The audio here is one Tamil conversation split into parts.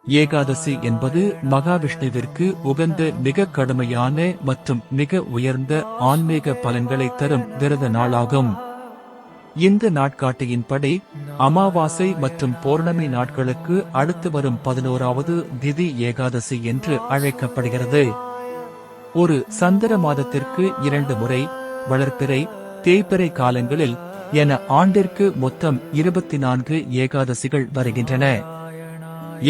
ஏகாதசி என்பது மகாவிஷ்ணுவிற்கு உகந்த மிக கடுமையான மற்றும் மிக உயர்ந்த ஆன்மீக பலன்களை தரும் விரத நாளாகும். இந்த நாட்காட்டியின்படி அமாவாசை மற்றும் பௌர்ணமி நாட்களுக்கு அடுத்து வரும் 11வது திதி ஏகாதசி என்று அழைக்கப்படுகிறது. ஒரு சந்திர மாதத்திற்கு 2 முறை வளர்பிறை தேய்பிறை காலங்களில் என ஆண்டிற்கு மொத்தம் 24 ஏகாதசிகள் வருகின்றன.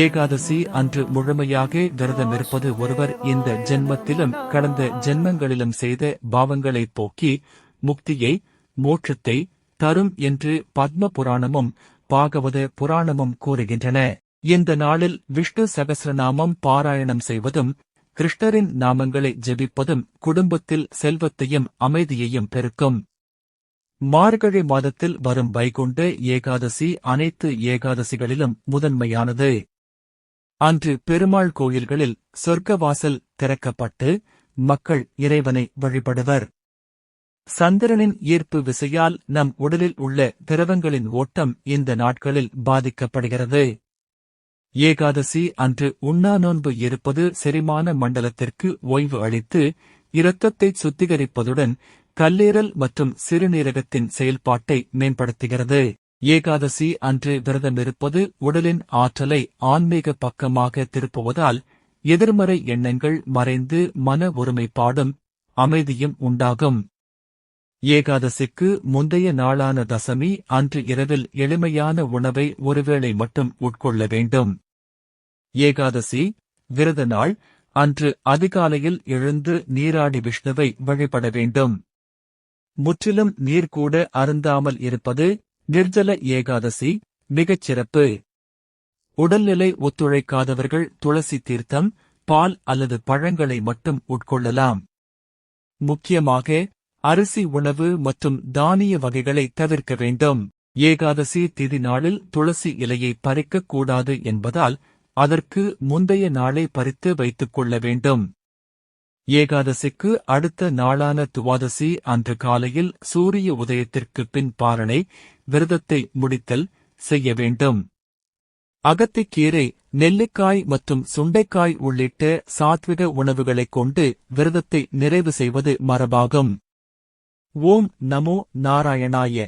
ஏகாதசி அன்று முழுமையாக விரதமிருப்பது ஒருவர் இந்த ஜென்மத்திலும் கடந்த ஜென்மங்களிலும் செய்த பாவங்களை போக்கி முக்தியை மோட்சத்தை தரும் என்று பத்ம புராணமும் பாகவத புராணமும் கூறுகின்றன. இந்த நாளில் விஷ்ணு சகஸ்ரநாமம் பாராயணம் செய்வதும் கிருஷ்ணரின் நாமங்களை ஜெபிப்பதும் குடும்பத்தில் செல்வத்தையும் அமைதியையும் பெருக்கும். மார்கழி மாதத்தில் வரும் வைகுண்ட ஏகாதசி அனைத்து ஏகாதசிகளிலும் முதன்மையானது. அன்று பெருமாள் கோயில்களில் சொர்க்கவாசல் திறக்கப்பட்டு மக்கள் இறைவனை வழிபடுவர். சந்திரனின் ஈர்ப்பு விசையால் நம் உடலில் உள்ள திரவங்களின் ஓட்டம் இந்த நாட்களில் பாதிக்கப்படுகிறது. ஏகாதசி அன்று உண்ணா நோன்பு இருப்பது செரிமான மண்டலத்திற்கு ஓய்வு அளித்து இரத்தத்தை சுத்திகரிப்பதுடன் கல்லீரல் மற்றும் சிறுநீரகத்தின் செயல்பாட்டை மேம்படுத்துகிறது. ஏகாதசி அன்று விரதமிருப்பது உடலின் ஆற்றலை ஆன்மீக பக்கமாக திருப்புவதால் எதிர்மறை எண்ணங்கள் மறைந்து மன ஒருமைப்பாடும் அமைதியும் உண்டாகும். ஏகாதசிக்கு முந்தைய நாளான தசமி அன்று இரவில் எளிமையான உணவை ஒருவேளை மட்டும் உட்கொள்ள வேண்டும். ஏகாதசி விரத நாள் அன்று அதிகாலையில் எழுந்து நீராடி விஷ்ணுவை வழிபட வேண்டும். முற்றிலும் நீர் கூட அருந்தாமல் இருப்பது நிர்ஜல ஏகாதசி மிகச் சிறப்பு. உடல்நிலை ஒத்துழைக்காதவர்கள் துளசி தீர்த்தம் பால் அல்லது பழங்களை மட்டும் உட்கொள்ளலாம். முக்கியமாக அரிசி உணவு மற்றும் தானிய வகைகளை தவிர்க்க வேண்டும். ஏகாதசி திதி நாளில் துளசி இலையை பறிக்கக் கூடாது என்பதால் அதற்கு முந்தைய நாளை பறித்து வைத்துக் கொள்ள வேண்டும். ஏகாதசிக்கு அடுத்த நாளான துவாதசி அன்று காலையில் சூரிய உதயத்திற்கு பின் பாரணை விரதத்தை முடித்தல் செய்ய வேண்டும். அகத்திக்கீரை நெல்லிக்காய் மற்றும் சுண்டைக்காய் உள்ளிட்ட சாத்விக உணவுகளைக் கொண்டு விரதத்தை நிறைவு செய்வது மரபாகும். ஓம் நமோ நாராயணாய.